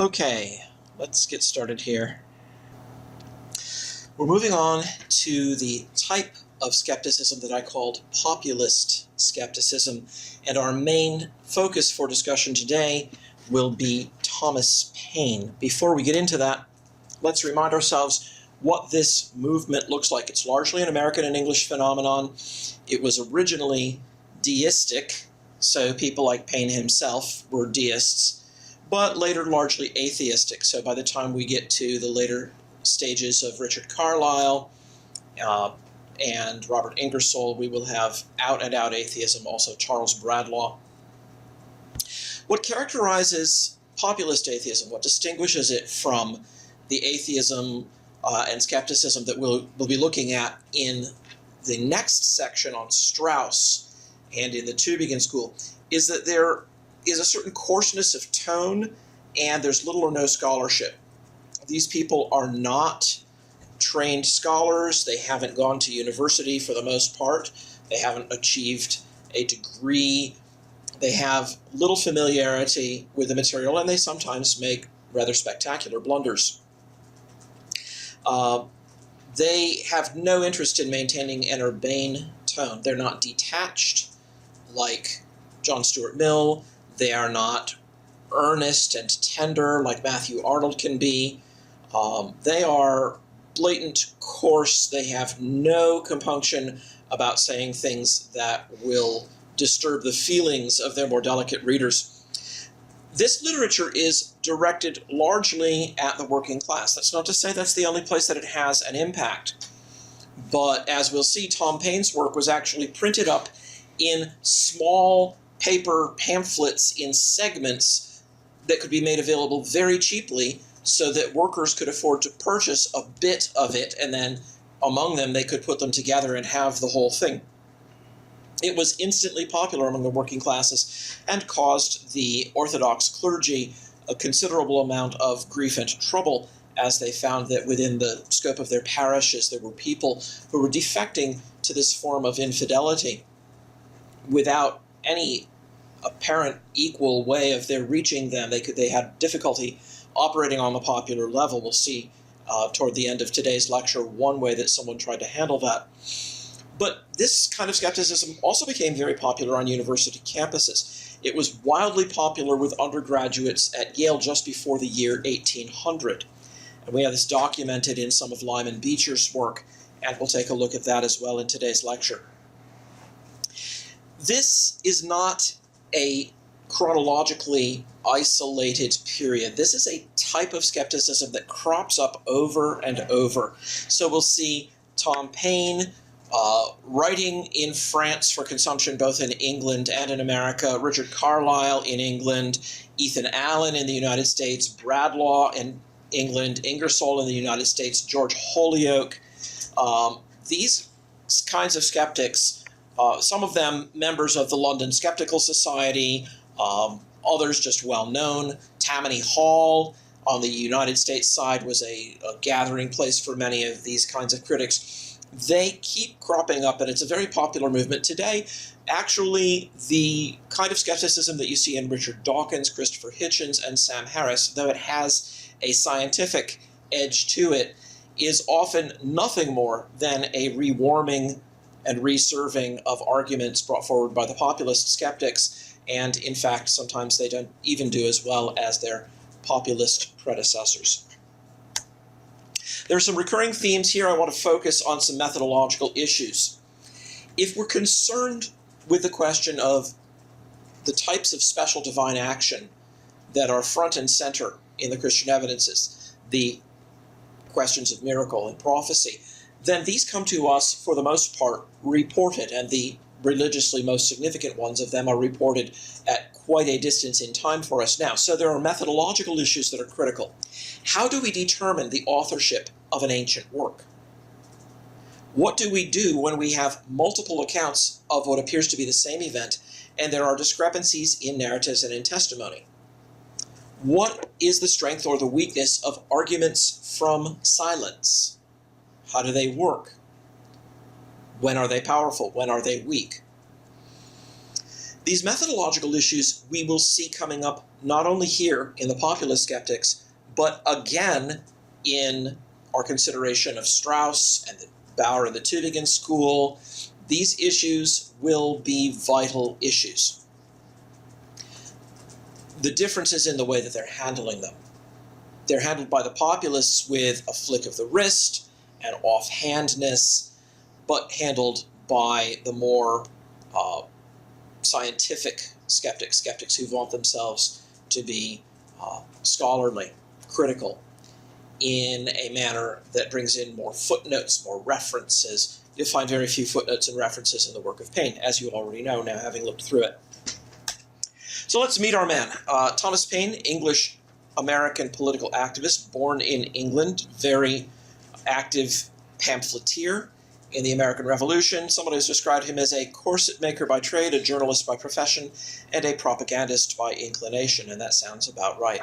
Okay, let's get started here. We're moving on to the type of skepticism that I called populist skepticism, and our main focus for discussion today will be Thomas Paine. Before we get into that, let's remind ourselves what this movement looks like. It's largely an American and English phenomenon. It was originally deistic, so people like Paine himself were deists, but later largely atheistic. So by the time we get to the later stages of Richard Carlyle and Robert Ingersoll, we will have out-and-out atheism, also Charles Bradlaugh. What characterizes populist atheism, what distinguishes it from the atheism and skepticism that we'll be looking at in the next section on Strauss and in the Tübingen School, is that there is a certain coarseness of tone and there's little or no scholarship. These people are not trained scholars. They haven't gone to university for the most part. They haven't achieved a degree. They have little familiarity with the material, and they sometimes make rather spectacular blunders. They have no interest in maintaining an urbane tone. They're not detached like John Stuart Mill. They are not earnest and tender like Matthew Arnold can be. They are blatant, coarse. They have no compunction about saying things that will disturb the feelings of their more delicate readers. This literature is directed largely at the working class. That's not to say that's the only place that it has an impact. But as we'll see, Tom Paine's work was actually printed up in small paper pamphlets in segments that could be made available very cheaply so that workers could afford to purchase a bit of it, and then among them they could put them together and have the whole thing. It was instantly popular among the working classes and caused the Orthodox clergy a considerable amount of grief and trouble, as they found that within the scope of their parishes there were people who were defecting to this form of infidelity without any apparent equal way of their reaching them. They had difficulty operating on the popular level. We'll see toward the end of today's lecture one way that someone tried to handle that. But this kind of skepticism also became very popular on university campuses. It was wildly popular with undergraduates at Yale just before the year 1800. And we have this documented in some of Lyman Beecher's work, and we'll take a look at that as well in today's lecture. This is not a chronologically isolated period. This is a type of skepticism that crops up over and over. So we'll see Tom Paine writing in France for consumption both in England and in America, Richard Carlyle in England, Ethan Allen in the United States, Bradlaugh in England, Ingersoll in the United States, George Holyoake. These kinds of skeptics, some of them members of the London Skeptical Society, others just well known. Tammany Hall on the United States side was a gathering place for many of these kinds of critics. They keep cropping up, and it's a very popular movement today. Actually, the kind of skepticism that you see in Richard Dawkins, Christopher Hitchens, and Sam Harris, though it has a scientific edge to it, is often nothing more than a rewarming and reserving of arguments brought forward by the populist skeptics, and in fact, sometimes they don't even do as well as their populist predecessors. There are some recurring themes here. I want to focus on some methodological issues. If we're concerned with the question of the types of special divine action that are front and center in the Christian evidences, the questions of miracle and prophecy, then these come to us, for the most part, reported, and the religiously most significant ones of them are reported at quite a distance in time for us now. So there are methodological issues that are critical. How do we determine the authorship of an ancient work? What do we do when we have multiple accounts of what appears to be the same event, and there are discrepancies in narratives and in testimony? What is the strength or the weakness of arguments from silence? How do they work? When are they powerful? When are they weak? These methodological issues we will see coming up not only here in the Populist Skeptics, but again in our consideration of Strauss and the Bauer and the Tübingen school. These issues will be vital issues. The difference is in the way that they're handling them. They're handled by the populists with a flick of the wrist and offhandness, but handled by the more scientific skeptics who want themselves to be scholarly, critical, in a manner that brings in more footnotes, more references. You'll find very few footnotes and references in the work of Paine, as you already know now, having looked through it. So let's meet our man. Thomas Paine, English-American political activist, born in England, very active pamphleteer in the American Revolution. Someone who's described him as a corset maker by trade, a journalist by profession, and a propagandist by inclination, and that sounds about right.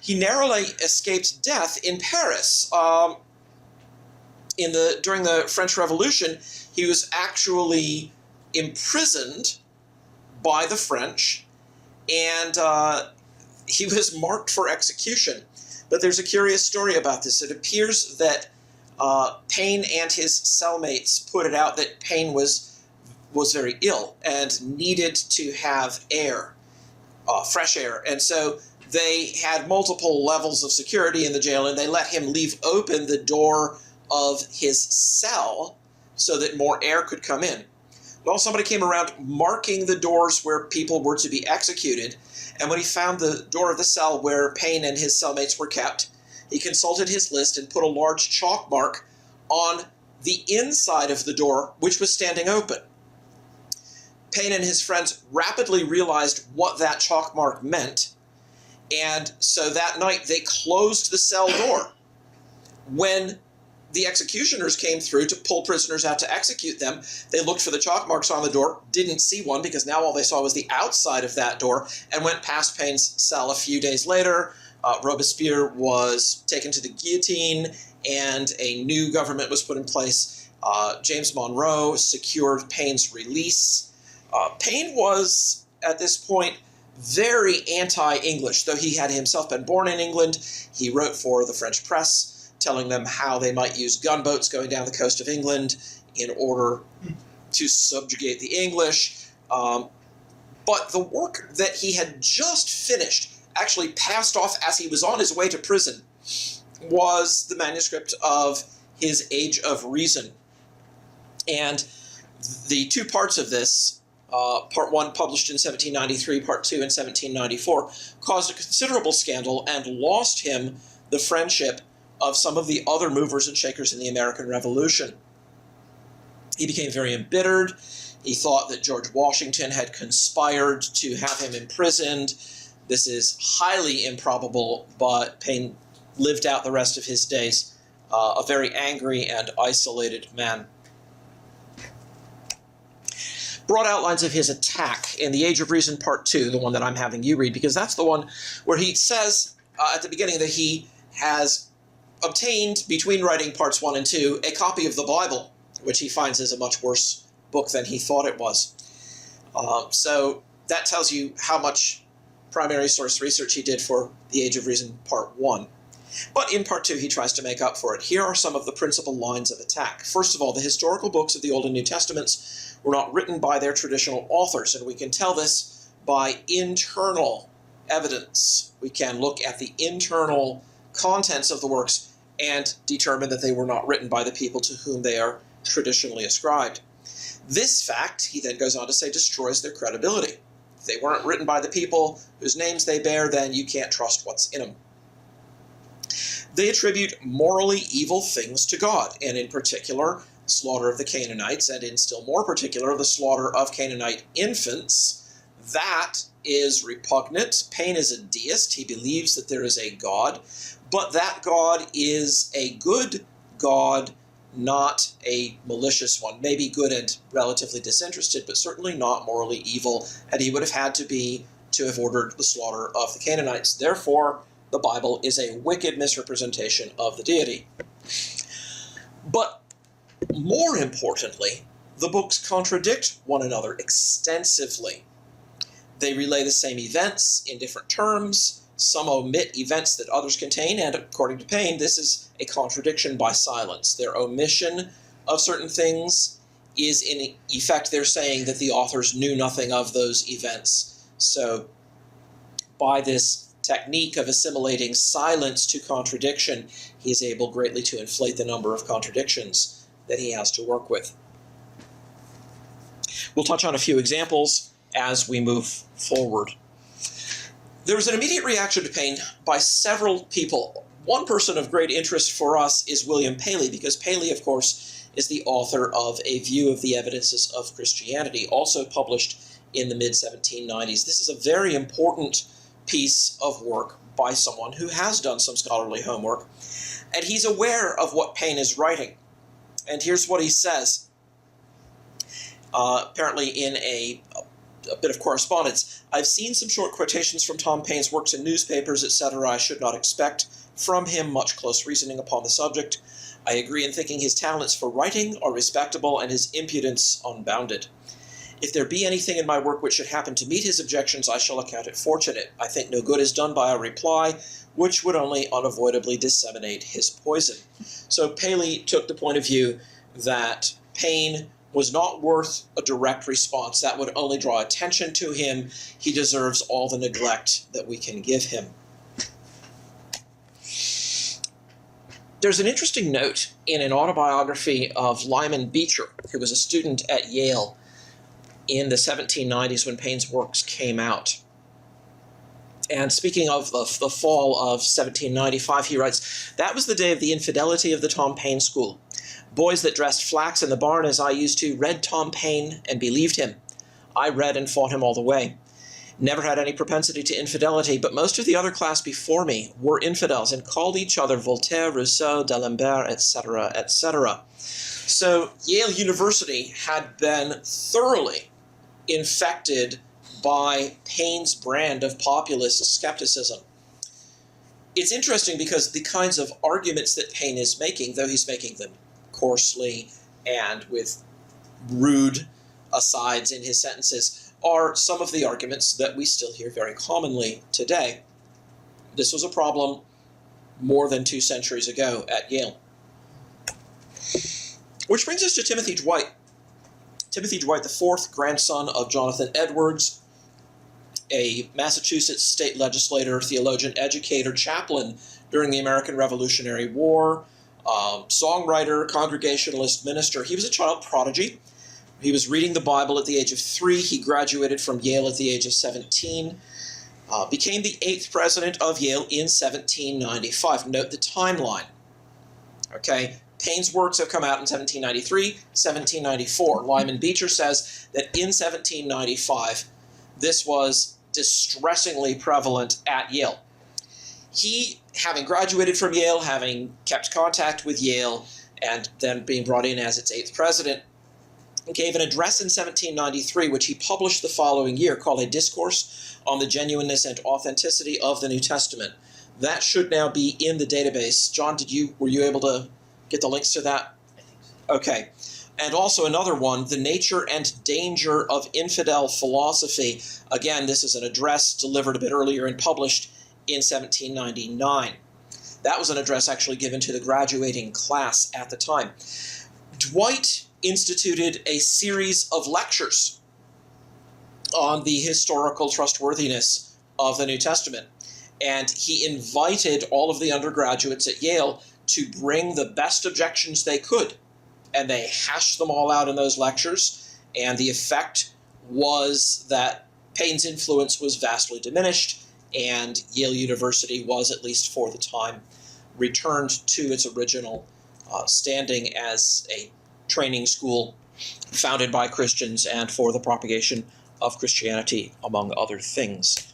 He narrowly escaped death in Paris. During the French Revolution, he was actually imprisoned by the French, and he was marked for execution. But there's a curious story about this. It appears that Paine and his cellmates put it out that Paine was very ill and needed to have air, fresh air. And so they had multiple levels of security in the jail, and they let him leave open the door of his cell so that more air could come in. Well, somebody came around marking the doors where people were to be executed, and when he found the door of the cell where Paine and his cellmates were kept, he consulted his list and put a large chalk mark on the inside of the door, which was standing open. Paine and his friends rapidly realized what that chalk mark meant, and so that night they closed the cell door. When the executioners came through to pull prisoners out to execute them, they looked for the chalk marks on the door, didn't see one because now all they saw was the outside of that door, and went past Paine's cell. A few days later, Robespierre was taken to the guillotine, and a new government was put in place. James Monroe secured Paine's release. Paine was, at this point, very anti-English. Though he had himself been born in England, he wrote for the French press, telling them how they might use gunboats going down the coast of England in order to subjugate the English. But the work that he had just finished, actually passed off as he was on his way to prison, was the manuscript of his Age of Reason. And the two parts of this, Part 1 published in 1793, Part 2 in 1794, caused a considerable scandal and lost him the friendship of some of the other movers and shakers in the American Revolution. He became very embittered. He thought that George Washington had conspired to have him imprisoned. This is highly improbable, but Paine lived out the rest of his days a very angry and isolated man. Broad outlines of his attack in The Age of Reason, Part 2, the one that I'm having you read, because that's the one where he says at the beginning that he has obtained, between writing Parts 1 and 2, a copy of the Bible, which he finds is a much worse book than he thought it was. So that tells you how much primary source research he did for The Age of Reason, Part 1. But in Part 2, he tries to make up for it. Here are some of the principal lines of attack. First of all, the historical books of the Old and New Testaments were not written by their traditional authors, and we can tell this by internal evidence. We can look at the internal contents of the works and determine that they were not written by the people to whom they are traditionally ascribed. This fact, he then goes on to say, destroys their credibility. If they weren't written by the people whose names they bear, then you can't trust what's in them. They attribute morally evil things to God, and in particular, the slaughter of the Canaanites, and in still more particular, the slaughter of Canaanite infants. That is repugnant. Paine is a deist. He believes that there is a God, but that God is a good God, not a malicious one. Maybe good and relatively disinterested, but certainly not morally evil, and he would have had to be to have ordered the slaughter of the Canaanites. Therefore, the Bible is a wicked misrepresentation of the deity. But more importantly, the books contradict one another extensively. They relay the same events in different terms. Some omit events that others contain, and according to Paine, this is a contradiction by silence. Their omission of certain things is, in effect, they're saying that the authors knew nothing of those events. So by this technique of assimilating silence to contradiction, he is able greatly to inflate the number of contradictions that he has to work with. We'll touch on a few examples as we move forward. There was an immediate reaction to Paine by several people. One person of great interest for us is William Paley, because Paley, of course, is the author of A View of the Evidences of Christianity, also published in the mid-1790s. This is a very important piece of work by someone who has done some scholarly homework, and he's aware of what Paine is writing. And here's what he says, apparently in a bit of correspondence. I've seen some short quotations from Tom Paine's works in newspapers, etc. I should not expect from him much close reasoning upon the subject. I agree in thinking his talents for writing are respectable and his impudence unbounded. If there be anything in my work which should happen to meet his objections, I shall account it fortunate. I think no good is done by a reply, which would only unavoidably disseminate his poison. So Paley took the point of view that Paine was not worth a direct response. That would only draw attention to him. He deserves all the neglect that we can give him. There's an interesting note in an autobiography of Lyman Beecher, who was a student at Yale in the 1790s when Paine's works came out. And speaking of the fall of 1795, he writes, "That was the day of the infidelity of the Tom Paine school. Boys that dressed flax in the barn as I used to read Tom Paine and believed him. I read and fought him all the way. Never had any propensity to infidelity, but most of the other class before me were infidels and called each other Voltaire, Rousseau, D'Alembert, etc., etc." So Yale University had been thoroughly infected by Paine's brand of populist skepticism. It's interesting because the kinds of arguments that Paine is making, though he's making them coarsely and with rude asides in his sentences, are some of the arguments that we still hear very commonly today. This was a problem more than 2 centuries ago at Yale. Which brings us to Timothy Dwight. Timothy Dwight, the fourth grandson of Jonathan Edwards, a Massachusetts state legislator, theologian, educator, chaplain during the American Revolutionary War, songwriter, Congregationalist minister. He was a child prodigy. He was reading the Bible at the age of 3. He graduated from Yale at the age of 17. Became the 8th president of Yale in 1795. Note the timeline. Okay, Paine's works have come out in 1793, 1794. Lyman Beecher says that in 1795, this was distressingly prevalent at Yale. He, having graduated from Yale, having kept contact with Yale, and then being brought in as its 8th president, gave an address in 1793, which he published the following year, called A Discourse on the Genuineness and Authenticity of the New Testament. That should now be in the database. John, were you able to get the links to that? I think so. Okay. And also another one, The Nature and Danger of Infidel Philosophy. Again, this is an address delivered a bit earlier and published in 1799. That was an address actually given to the graduating class at the time. Dwight instituted a series of lectures on the historical trustworthiness of the New Testament. And he invited all of the undergraduates at Yale to bring the best objections they could. And they hashed them all out in those lectures. And the effect was that Paine's influence was vastly diminished, and Yale University was, at least for the time, returned to its original standing as a training school founded by Christians and for the propagation of Christianity, among other things.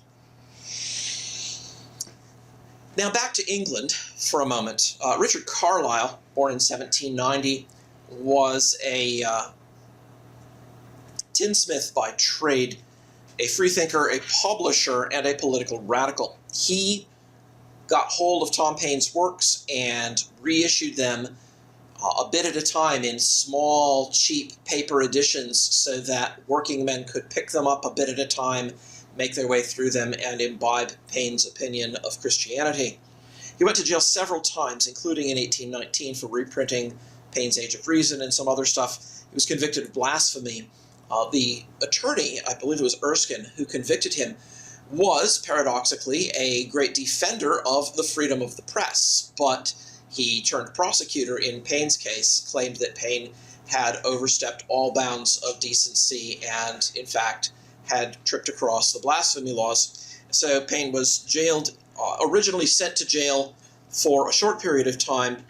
Now back to England for a moment. Richard Carlile, born in 1790, was a tinsmith by trade, a freethinker, a publisher, and a political radical. He got hold of Tom Paine's works and reissued them a bit at a time in small, cheap paper editions so that working men could pick them up a bit at a time, make their way through them and imbibe Paine's opinion of Christianity. He went to jail several times, including in 1819 for reprinting Paine's Age of Reason and some other stuff. He was convicted of blasphemy. The attorney, I believe it was Erskine, who convicted him, was, paradoxically, a great defender of the freedom of the press, but he turned prosecutor in Paine's case, claimed that Paine had overstepped all bounds of decency and, in fact, had tripped across the blasphemy laws. So Paine was jailed, originally sent to jail for a short period of time,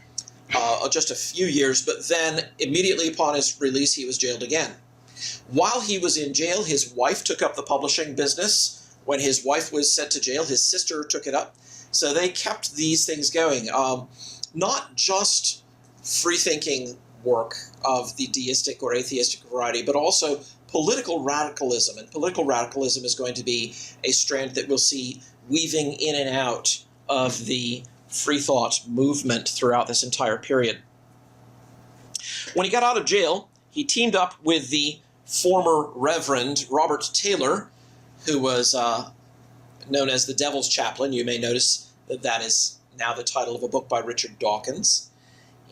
just a few years, but then immediately upon his release, he was jailed again. While he was in jail, his wife took up the publishing business. When his wife was sent to jail, his sister took it up. So they kept these things going. Not just free-thinking work of the deistic or atheistic variety, but also political radicalism. And political radicalism is going to be a strand that we'll see weaving in and out of the free thought movement throughout this entire period. When he got out of jail, he teamed up with the former Reverend Robert Taylor, who was known as the Devil's Chaplain. You may notice that that is now the title of a book by Richard Dawkins,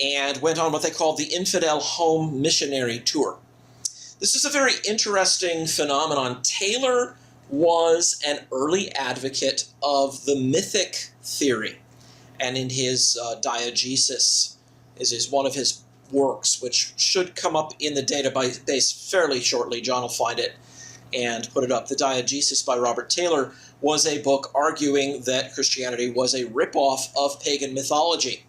and went on what they called the Infidel Home Missionary Tour. This is a very interesting phenomenon. Taylor was an early advocate of the mythic theory, and in his Diegesis is one of his works, which should come up in the database fairly shortly. John will find it and put it up. The Diegesis by Robert Taylor was a book arguing that Christianity was a ripoff of pagan mythology.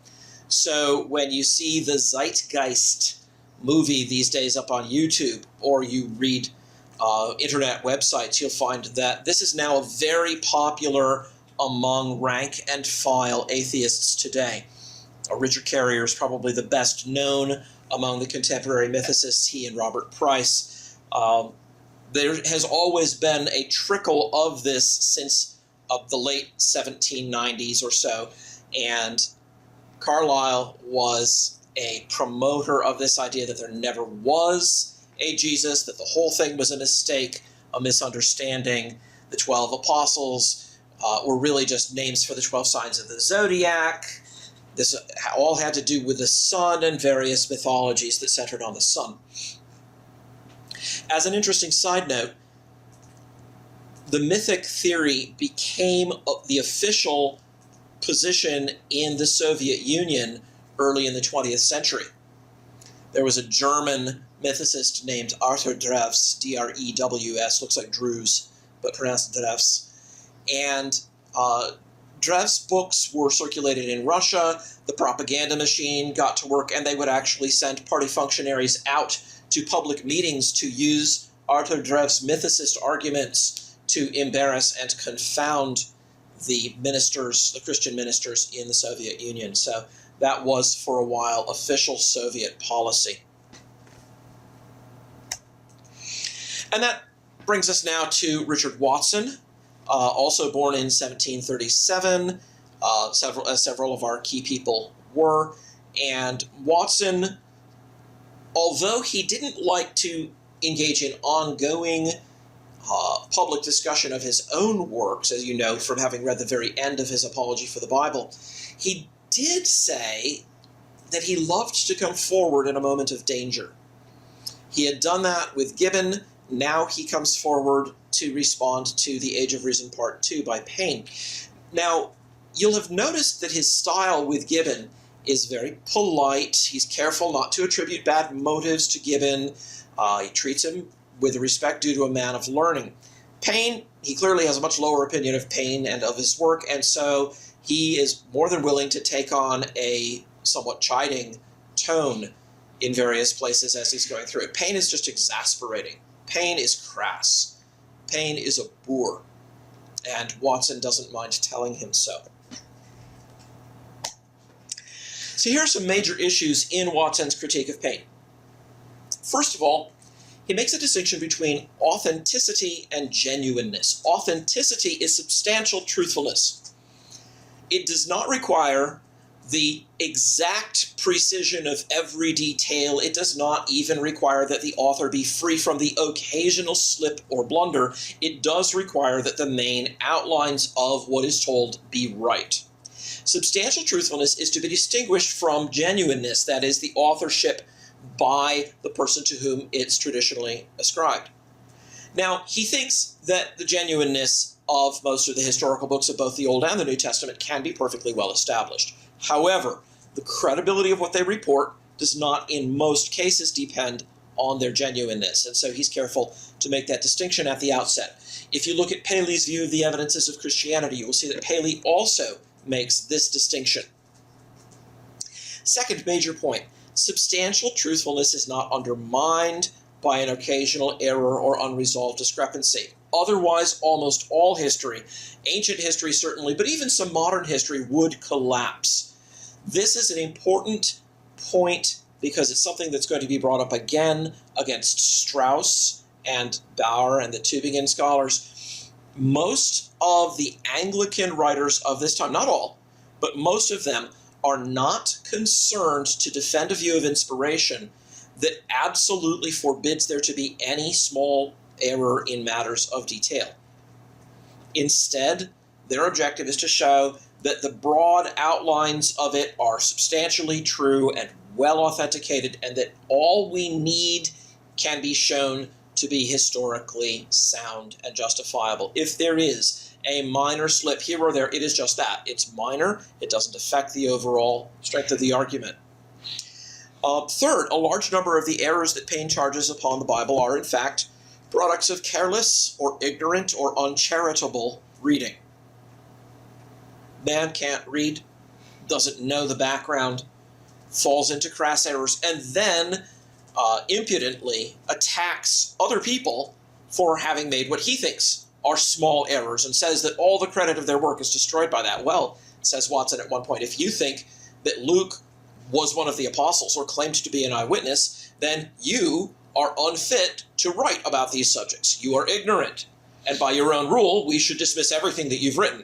So when you see the Zeitgeist movie these days up on YouTube, or you read internet websites, you'll find that this is now very popular among rank and file atheists today. Richard Carrier is probably the best known among the contemporary mythicists, he and Robert Price. There has always been a trickle of this since the late 1790s or so, and Carlyle was a promoter of this idea that there never was a Jesus, that the whole thing was a mistake, a misunderstanding. The 12 apostles were really just names for the 12 signs of the zodiac. This all had to do with the sun and various mythologies that centered on the sun. As an interesting side note, the mythic theory became the official position in the Soviet Union early in the 20th century. There was a German mythicist named Arthur Drews, D-R-E-W-S, looks like Drews, but pronounced Drews. And Drews' books were circulated in Russia. The propaganda machine got to work, and they would actually send party functionaries out to public meetings to use Arthur Drews' mythicist arguments to embarrass and confound the ministers, the Christian ministers in the Soviet Union. So that was, for a while, official Soviet policy. And that brings us now to Richard Watson, also born in 1737. Several of our key people were. And Watson, although he didn't like to engage in ongoing public discussion of his own works, as you know from having read the very end of his Apology for the Bible, he did say that he loved to come forward in a moment of danger. He had done that with Gibbon. Now he comes forward to respond to The Age of Reason Part 2 by Paine. Now, you'll have noticed that his style with Gibbon is very polite. He's careful not to attribute bad motives to Gibbon. He treats him with the respect due to a man of learning. Paine, he clearly has a much lower opinion of Paine and of his work, and so he is more than willing to take on a somewhat chiding tone in various places as he's going through it. Paine is just exasperating. Paine is crass. Paine is a boor, and Watson doesn't mind telling him so. So here are some major issues in Watson's critique of Paine. First of all, he makes a distinction between authenticity and genuineness. Authenticity is substantial truthfulness. It does not require the exact precision of every detail. It does not even require that the author be free from the occasional slip or blunder. It does require that the main outlines of what is told be right. Substantial truthfulness is to be distinguished from genuineness, that is, the authorship by the person to whom it's traditionally ascribed. Now, he thinks that the genuineness of most of the historical books of both the Old and the New Testament can be perfectly well established. However, the credibility of what they report does not in most cases depend on their genuineness, and so he's careful to make that distinction at the outset. If you look at Paley's view of the evidences of Christianity, you will see that Paley also makes this distinction. Second major point, substantial truthfulness is not undermined by an occasional error or unresolved discrepancy. Otherwise, almost all history, ancient history certainly, but even some modern history, would collapse. This is an important point because it's something that's going to be brought up again against Strauss and Bauer and the Tübingen scholars. Most of the Anglican writers of this time, not all, but most of them, are not concerned to defend a view of inspiration that absolutely forbids there to be any small error in matters of detail. Instead, their objective is to show that the broad outlines of it are substantially true and well authenticated, and that all we need can be shown to be historically sound and justifiable. If there is a minor slip here or there, it is just that. It's minor. It doesn't affect the overall strength of the argument. Third, a large number of the errors that Paine charges upon the Bible are, in fact, products of careless or ignorant or uncharitable reading. Man can't read, doesn't know the background, falls into crass errors, and then impudently attacks other people for having made what he thinks are small errors and says that all the credit of their work is destroyed by that. Well, says Watson at one point, if you think that Luke was one of the apostles or claimed to be an eyewitness, then you are unfit to write about these subjects. You are ignorant. And by your own rule, we should dismiss everything that you've written.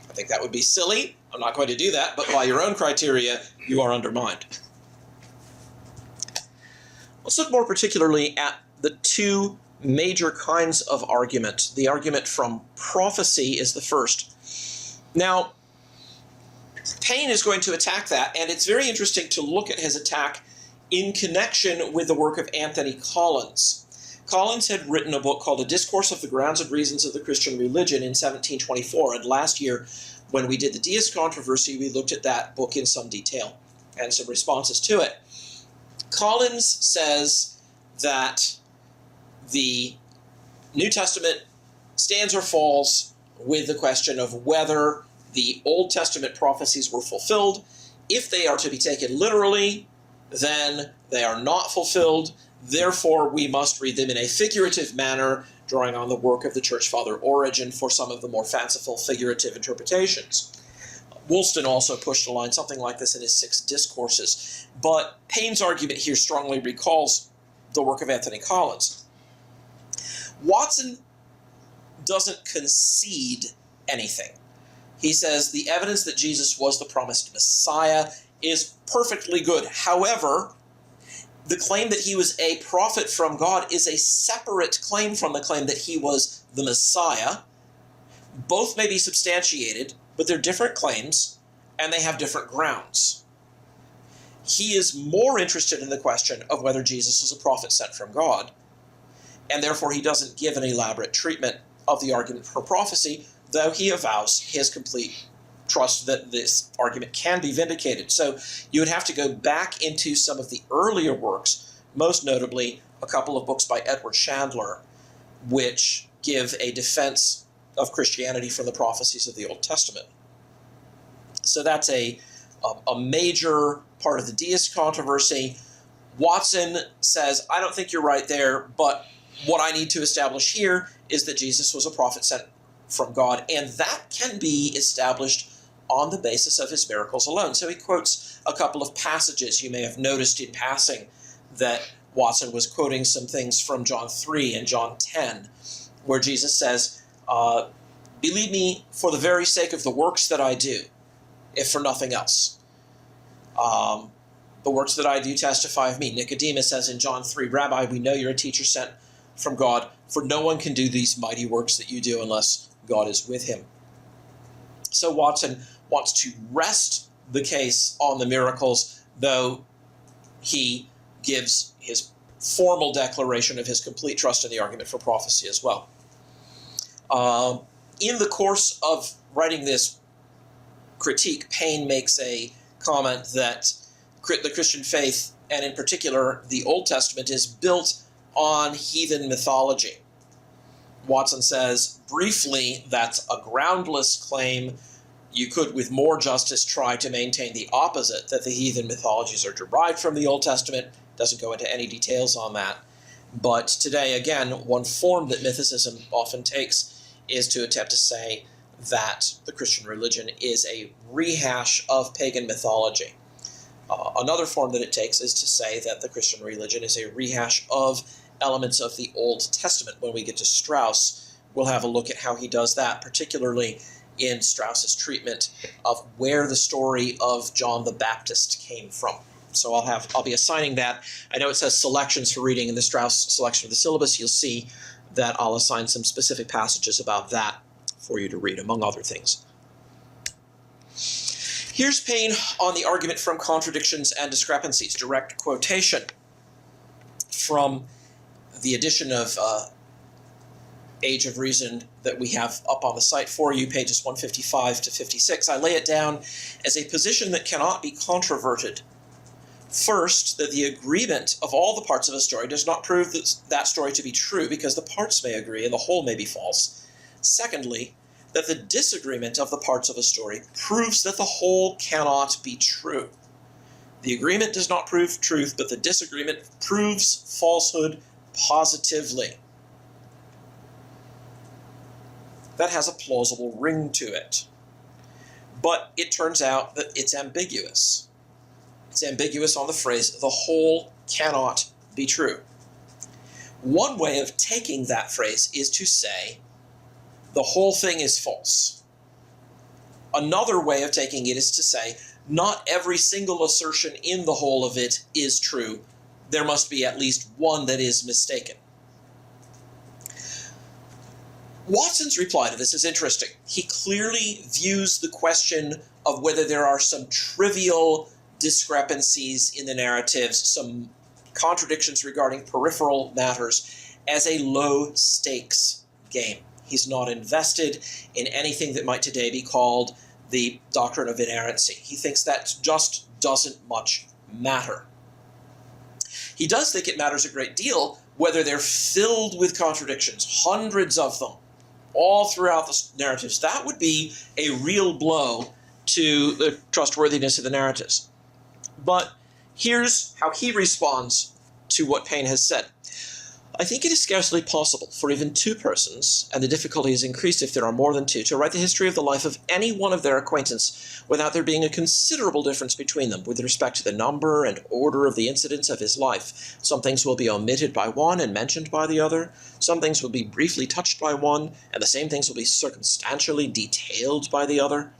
I think that would be silly. I'm not going to do that, but by your own criteria, you are undermined. Let's look more particularly at the two major kinds of argument. The argument from prophecy is the first. Now, Paine is going to attack that, and it's very interesting to look at his attack in connection with the work of Anthony Collins. Collins had written a book called A Discourse of the Grounds and Reasons of the Christian Religion in 1724, and last year, when we did the Deist controversy, we looked at that book in some detail and some responses to it. Collins says that the New Testament stands or falls with the question of whether the Old Testament prophecies were fulfilled. If they are to be taken literally, then they are not fulfilled. Therefore, we must read them in a figurative manner, drawing on the work of the church father Origen for some of the more fanciful figurative interpretations. Woolston also pushed a line something like this in his 6 Discourses. But Paine's argument here strongly recalls the work of Anthony Collins. Watson doesn't concede anything. He says the evidence that Jesus was the promised Messiah is perfectly good. However, the claim that he was a prophet from God is a separate claim from the claim that he was the Messiah. Both may be substantiated, but they're different claims, and they have different grounds. He is more interested in the question of whether Jesus was a prophet sent from God, and therefore he doesn't give an elaborate treatment of the argument for prophecy, though he avows his complete trust that this argument can be vindicated. So you would have to go back into some of the earlier works, most notably a couple of books by Edward Chandler, which give a defense of Christianity from the prophecies of the Old Testament. So that's a major part of the deist controversy. Watson says, I don't think you're right there, but what I need to establish here is that Jesus was a prophet sent from God, and that can be established on the basis of his miracles alone. So he quotes a couple of passages. You may have noticed in passing that Watson was quoting some things from John 3 and John 10, where Jesus says, believe me for the very sake of the works that I do. if for nothing else. The works that I do testify of me. Nicodemus says in John 3, Rabbi, we know you're a teacher sent from God, for no one can do these mighty works that you do unless God is with him. So Watson wants to rest the case on the miracles, though he gives his formal declaration of his complete trust in the argument for prophecy as well. In the course of writing this critique, Paine makes a comment that the Christian faith, and in particular the Old Testament, is built on heathen mythology. Watson says, briefly, that's a groundless claim. You could, with more justice, try to maintain the opposite, that the heathen mythologies are derived from the Old Testament. Doesn't go into any details on that. But today, again, one form that mythicism often takes is to attempt to say that the Christian religion is a rehash of pagan mythology. Another form that it takes is to say that the Christian religion is a rehash of elements of the Old Testament. When we get to Strauss, we'll have a look at how he does that, particularly in Strauss's treatment of where the story of John the Baptist came from. So I'll be assigning that. I know it says selections for reading in the Strauss selection of the syllabus. You'll see that I'll assign some specific passages about that for you to read, among other things. Here's Paine on the argument from contradictions and discrepancies. Direct quotation from the edition of Age of Reason that we have up on the site for you, pages 155 to 56. I lay it down as a position that cannot be controverted. First, that the agreement of all the parts of a story does not prove that story to be true, because the parts may agree and the whole may be false. Secondly, that the disagreement of the parts of a story proves that the whole cannot be true. The agreement does not prove truth, but the disagreement proves falsehood positively. That has a plausible ring to it. But it turns out that it's ambiguous. It's ambiguous on the phrase, the whole cannot be true. One way of taking that phrase is to say, the whole thing is false. Another way of taking it is to say, not every single assertion in the whole of it is true. There must be at least one that is mistaken. Watson's reply to this is interesting. He clearly views the question of whether there are some trivial discrepancies in the narratives, some contradictions regarding peripheral matters, as a low-stakes game. He's not invested in anything that might today be called the doctrine of inerrancy. He thinks that just doesn't much matter. He does think it matters a great deal whether they're filled with contradictions, hundreds of them, all throughout the narratives. That would be a real blow to the trustworthiness of the narratives. But here's how he responds to what Paine has said. I think it is scarcely possible for even two persons, and the difficulty is increased if there are more than two, to write the history of the life of any one of their acquaintance without there being a considerable difference between them with respect to the number and order of the incidents of his life. Some things will be omitted by one and mentioned by the other. Some things will be briefly touched by one, and the same things will be circumstantially detailed by the other.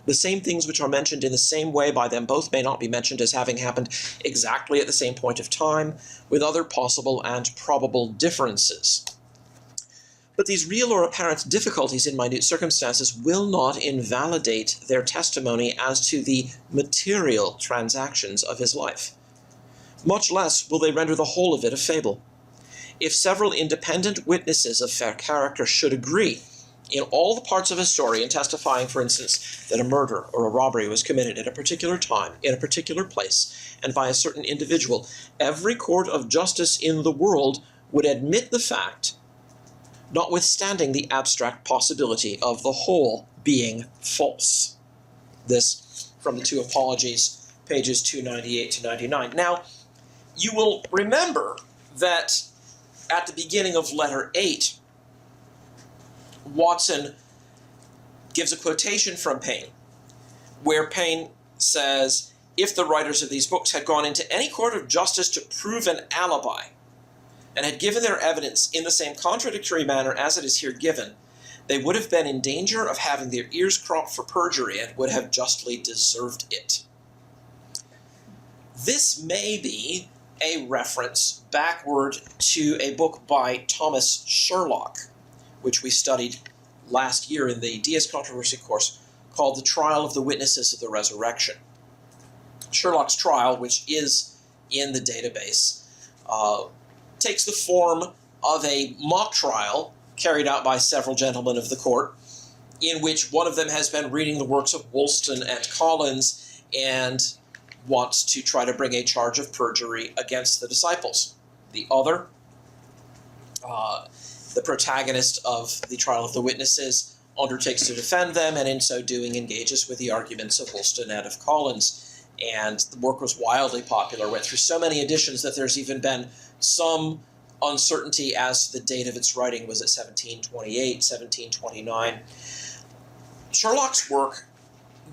The same things which are mentioned in the same way by them both may not be mentioned as having happened exactly at the same point of time, with other possible and probable differences. But these real or apparent difficulties in minute circumstances will not invalidate their testimony as to the material transactions of his life. Much less will they render the whole of it a fable. If several independent witnesses of fair character should agree in all the parts of a story in testifying, for instance, that a murder or a robbery was committed at a particular time, in a particular place, and by a certain individual, every court of justice in the world would admit the fact, notwithstanding the abstract possibility of the whole being false. This from the Two Apologies, pages 298 to 99. Now, you will remember that at the beginning of letter 8, Watson gives a quotation from Paine, where Paine says, if the writers of these books had gone into any court of justice to prove an alibi, and had given their evidence in the same contradictory manner as it is here given, they would have been in danger of having their ears cropped for perjury and would have justly deserved it. This may be a reference backward to a book by Thomas Sherlock, which we studied last year in the Deist Controversy course, called The Trial of the Witnesses of the Resurrection. Sherlock's trial, which is in the database, takes the form of a mock trial carried out by several gentlemen of the court, in which one of them has been reading the works of Woolston and Collins and wants to try to bring a charge of perjury against the disciples. The other, the protagonist of the Trial of the Witnesses, undertakes to defend them, and in so doing engages with the arguments of Woolston and of Collins. And the work was wildly popular, went through so many editions that there's even been some uncertainty as to the date of its writing. Was it 1728, 1729? Sherlock's work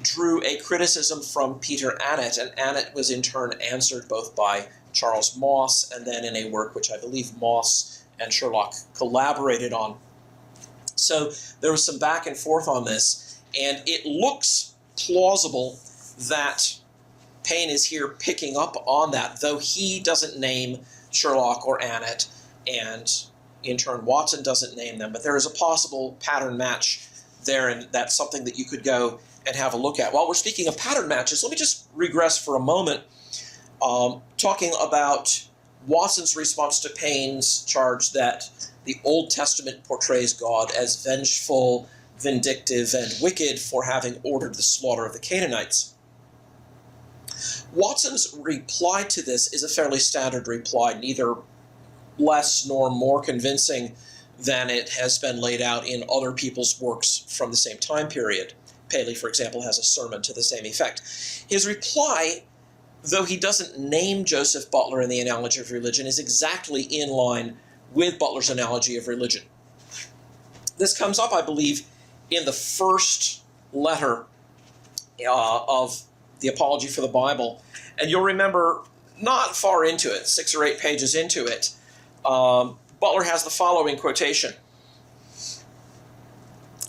drew a criticism from Peter Annett, and Annett was in turn answered both by Charles Moss, and then in a work which I believe Moss and Sherlock collaborated on. So there was some back and forth on this, and it looks plausible that Paine is here picking up on that, though he doesn't name Sherlock or Annett, and in turn Watson doesn't name them, but there is a possible pattern match there, and that's something that you could go and have a look at. While we're speaking of pattern matches, let me just regress for a moment, talking about Watson's response to Paine's charge that the Old Testament portrays God as vengeful, vindictive, and wicked for having ordered the slaughter of the Canaanites. Watson's reply to this is a fairly standard reply, neither less nor more convincing than it has been laid out in other people's works from the same time period. Paley, for example, has a sermon to the same effect. His reply, though he doesn't name Joseph Butler in the analogy of religion, is exactly in line with Butler's analogy of religion. This comes up, I believe, in the first letter of the Apology for the Bible. And you'll remember, not far into it, 6 or 8 pages into it, Butler has the following quotation.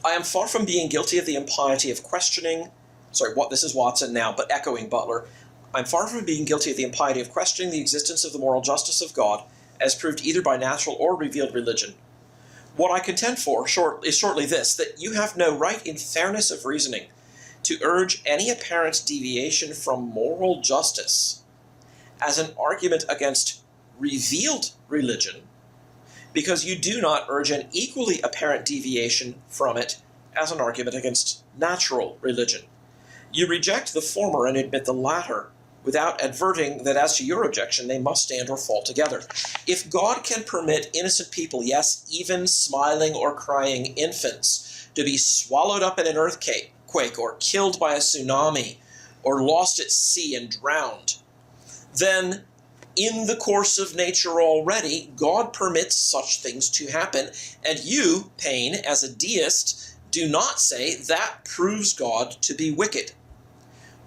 I am far from being guilty of the impiety of questioning, this is Watson now, but echoing Butler. I'm far from being guilty of the impiety of questioning the existence of the moral justice of God, as proved either by natural or revealed religion. What I contend for is shortly this, that you have no right in fairness of reasoning to urge any apparent deviation from moral justice as an argument against revealed religion, because you do not urge an equally apparent deviation from it as an argument against natural religion. You reject the former and admit the latter, without adverting that as to your objection, they must stand or fall together. If God can permit innocent people, yes, even smiling or crying infants, to be swallowed up in an earthquake or killed by a tsunami or lost at sea and drowned, then in the course of nature already, God permits such things to happen. And you, Paine, as a deist, do not say that proves God to be wicked.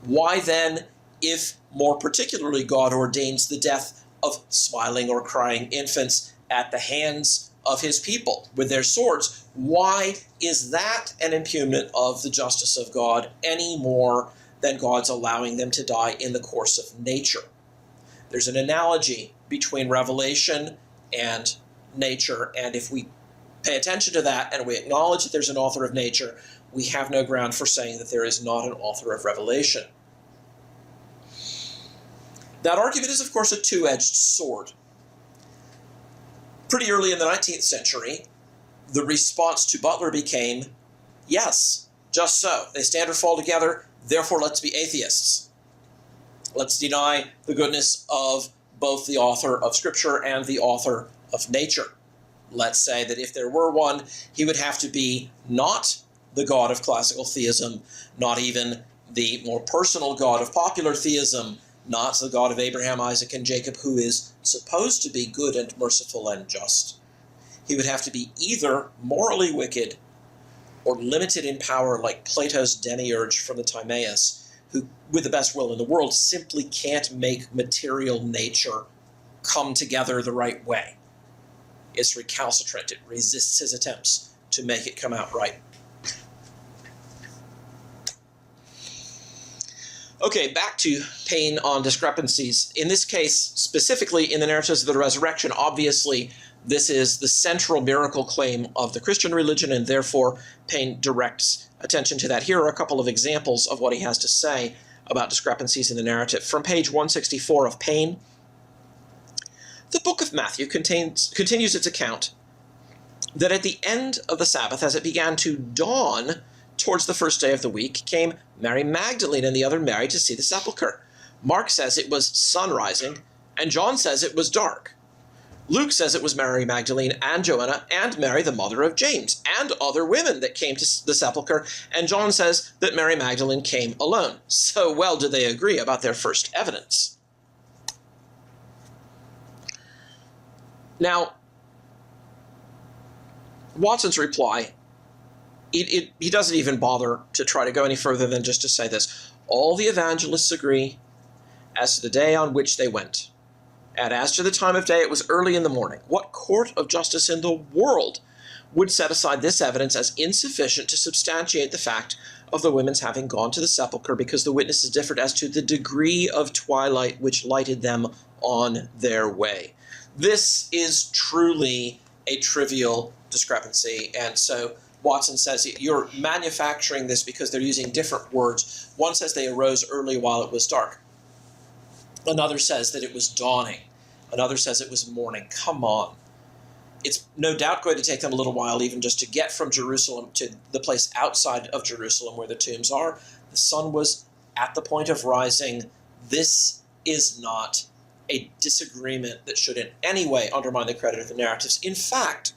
Why then, if more particularly God ordains the death of smiling or crying infants at the hands of his people with their swords, why is that an impugnment of the justice of God any more than God's allowing them to die in the course of nature? There's an analogy between revelation and nature, and if we pay attention to that and we acknowledge that there's an author of nature, we have no ground for saying that there is not an author of revelation. That argument is, of course, a two-edged sword. Pretty early in the 19th century, the response to Butler became, yes, just so. They stand or fall together, therefore let's be atheists. Let's deny the goodness of both the author of Scripture and the author of nature. Let's say that if there were one, he would have to be not the God of classical theism, not even the more personal God of popular theism, not the God of Abraham, Isaac, and Jacob, who is supposed to be good and merciful and just. He would have to be either morally wicked or limited in power like Plato's demiurge from the Timaeus, who, with the best will in the world, simply can't make material nature come together the right way. It's recalcitrant. It resists his attempts to make it come out right. Okay, back to Paine on discrepancies. In this case, specifically in the narratives of the resurrection, obviously this is the central miracle claim of the Christian religion, and therefore Paine directs attention to that. Here are a couple of examples of what he has to say about discrepancies in the narrative. From page 164 of Paine, the book of Matthew continues its account that at the end of the Sabbath, as it began to dawn towards the first day of the week, came Mary Magdalene and the other Mary to see the sepulchre. Mark says it was sunrising, and John says it was dark. Luke says it was Mary Magdalene and Joanna and Mary, the mother of James, and other women that came to the sepulchre, and John says that Mary Magdalene came alone. So well did they agree about their first evidence. Now, Watson's reply, he doesn't even bother to try to go any further than just to say this. All the evangelists agree as to the day on which they went. And as to the time of day, it was early in the morning. What court of justice in the world would set aside this evidence as insufficient to substantiate the fact of the women's having gone to the sepulchre, because the witnesses differed as to the degree of twilight which lighted them on their way? This is truly a trivial discrepancy, and so Watson says you're manufacturing this because they're using different words. One says they arose early while it was dark. Another says that it was dawning. Another says it was morning. Come on. It's no doubt going to take them a little while even just to get from Jerusalem to the place outside of Jerusalem where the tombs are. The sun was at the point of rising. This is not a disagreement that should in any way undermine the credit of the narratives. In fact,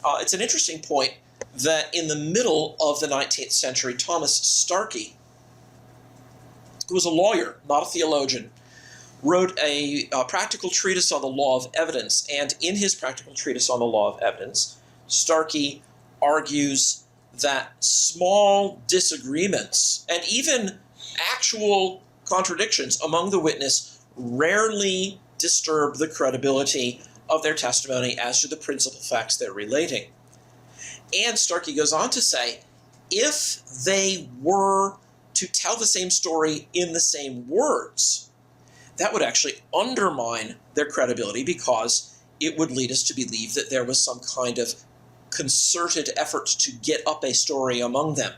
it's an interesting point that in the middle of the 19th century, Thomas Starkey, who was a lawyer, not a theologian, wrote a practical treatise on the law of evidence. And in his practical treatise on the law of evidence, Starkey argues that small disagreements and even actual contradictions among the witness rarely disturb the credibility of their testimony as to the principal facts they're relating. And Starkey goes on to say, if they were to tell the same story in the same words, that would actually undermine their credibility, because it would lead us to believe that there was some kind of concerted effort to get up a story among them,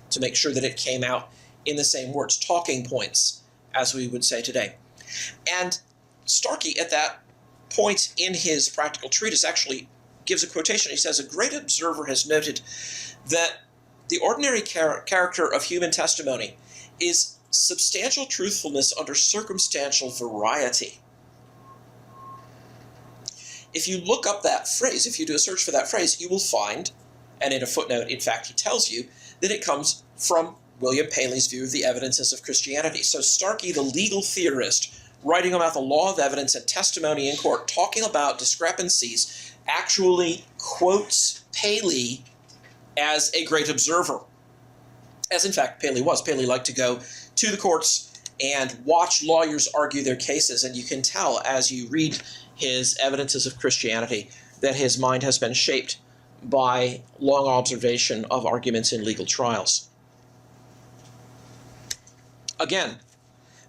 to make sure that it came out in the same words, talking points, as we would say today. And Starkey, at that point in his practical treatise, actually gives a quotation. He says, a great observer has noted that the ordinary character of human testimony is substantial truthfulness under circumstantial variety. If you look up that phrase, if you do a search for that phrase, you will find, and in a footnote, in fact, he tells you, that it comes from William Paley's view of the evidences of Christianity. So Starkey, the legal theorist, writing about the law of evidence and testimony in court, talking about discrepancies, actually quotes Paley as a great observer, as in fact Paley was. Paley liked to go to the courts and watch lawyers argue their cases, and you can tell as you read his evidences of Christianity that his mind has been shaped by long observation of arguments in legal trials. Again,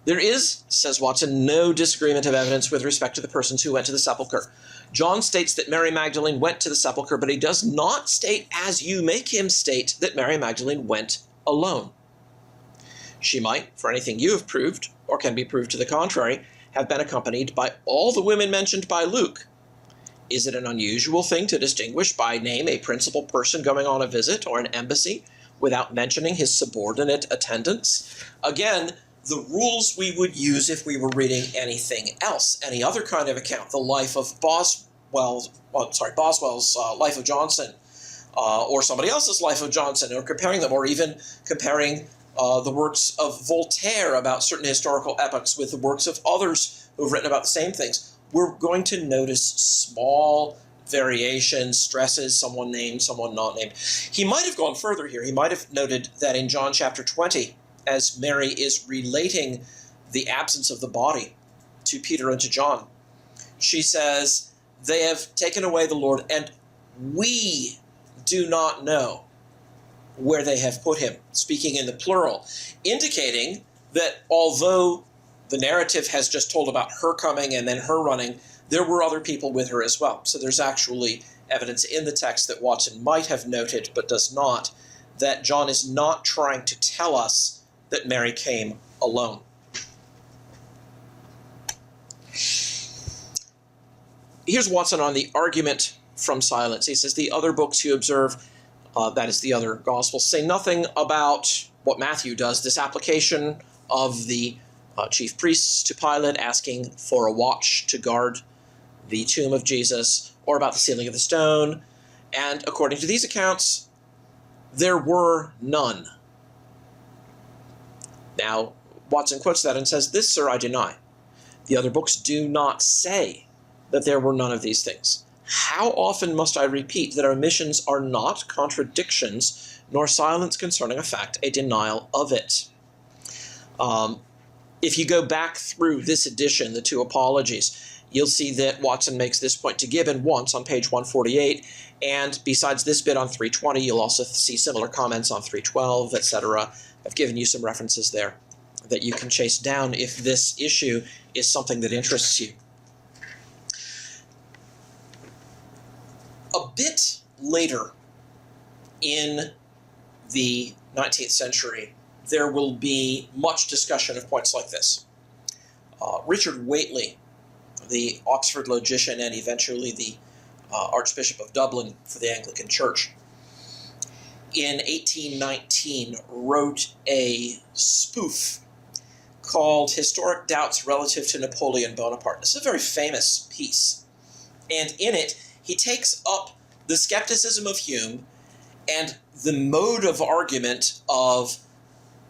there is, says Watson, no disagreement of evidence with respect to the persons who went to the sepulchre. John states that Mary Magdalene went to the sepulchre, but he does not state, as you make him state, that Mary Magdalene went alone. She might, for anything you have proved, or can be proved to the contrary, have been accompanied by all the women mentioned by Luke. Is it an unusual thing to distinguish by name a principal person going on a visit or an embassy without mentioning his subordinate attendants? Again, the rules we would use if we were reading anything else, any other kind of account, the life of Boswell's Life of Johnson, or somebody else's Life of Johnson, or comparing them, or even comparing the works of Voltaire about certain historical epochs with the works of others who have written about the same things. We're going to notice small variations, stresses, someone named, someone not named. He might have gone further here. He might have noted that in John chapter 20, as Mary is relating the absence of the body to Peter and to John, she says, they have taken away the Lord, and we do not know where they have put him, speaking in the plural, indicating that although the narrative has just told about her coming and then her running, there were other people with her as well. So there's actually evidence in the text that Watson might have noted, but does not, that John is not trying to tell us that Mary came alone. Here's Watson on the argument from silence. He says, the other books you observe, that is the other Gospels, say nothing about what Matthew does, this application of the chief priests to Pilate asking for a watch to guard the tomb of Jesus, or about the sealing of the stone. And according to these accounts, there were none. Now, Watson quotes that and says, this, sir, I deny. The other books do not say that there were none of these things. How often must I repeat that omissions are not contradictions, nor silence concerning a fact a denial of it? If you go back through this edition, the two apologies, you'll see that Watson makes this point to Gibbon once on page 148, and besides this bit on 320, you'll also see similar comments on 312, etc. I've given you some references there that you can chase down if this issue is something that interests you. A bit later in the 19th century, there will be much discussion of points like this. Richard Whately, the Oxford logician and eventually the Archbishop of Dublin for the Anglican Church, in 1819 wrote a spoof called Historic Doubts Relative to Napoleon Bonaparte. This is a very famous piece. And in it, he takes up the skepticism of Hume and the mode of argument of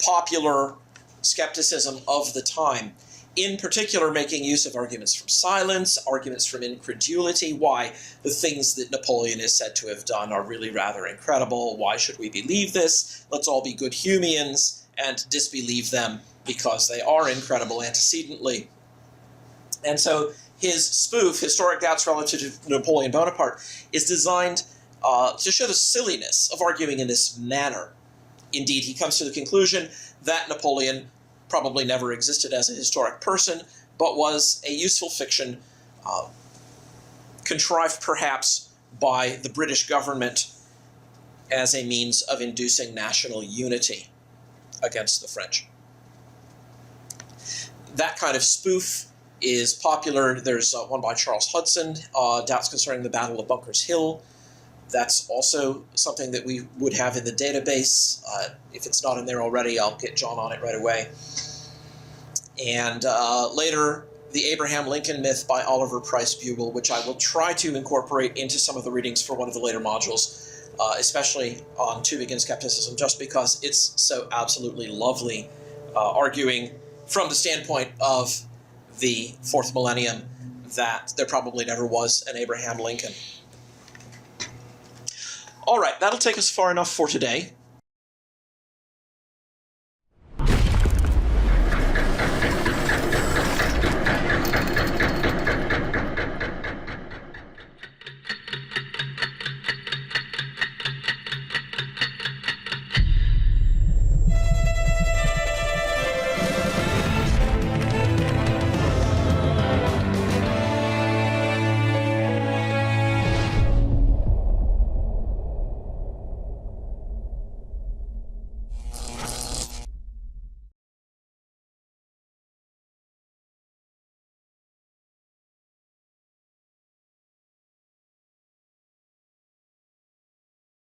popular skepticism of the time, in particular making use of arguments from silence, arguments from incredulity, why the things that Napoleon is said to have done are really rather incredible, why should we believe this, let's all be good Humeans and disbelieve them because they are incredible antecedently. And so his spoof, Historic Doubts Relative to Napoleon Bonaparte, is designed to show the silliness of arguing in this manner. Indeed, he comes to the conclusion that Napoleon probably never existed as a historic person, but was a useful fiction contrived perhaps by the British government as a means of inducing national unity against the French. That kind of spoof is popular. There's one by Charles Hudson, Doubts Concerning the Battle of Bunker's Hill. That's also something that we would have in the database. If it's not in there already, I'll get John on it right away. And later, The Abraham Lincoln Myth by Oliver Price Bugle, which I will try to incorporate into some of the readings for one of the later modules, especially on Tübingen skepticism, just because it's so absolutely lovely, arguing from the standpoint of the fourth millennium that there probably never was an Abraham Lincoln. All right, that'll take us far enough for today.